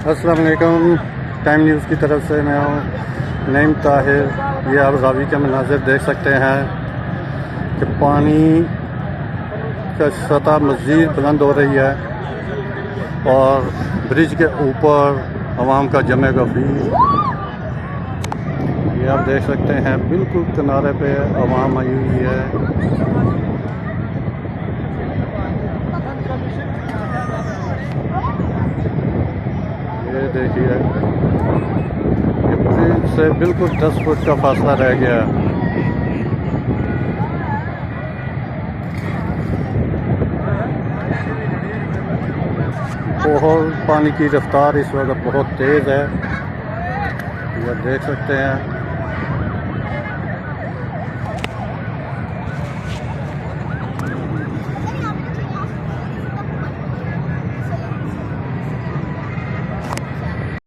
अस्सलाम वालेकुम। Time news की तरफ से मैं हूँ नईम ताहिर। ये आप रावी के मनाज़िर देख सकते हैं कि पानी का सतह मज़ीद बुलंद हो रही है और ब्रिज के ऊपर अवाम का जमे गफ़ीर। ये आप देख सकते हैं बिल्कुल किनारे पे अवाम आई हुई है। ये देखिए, ब्रिज से बिल्कुल 10 फुट का फासला रह गया। बहुत पानी की रफ्तार इस वक्त बहुत तेज़ है, ये देख सकते हैं।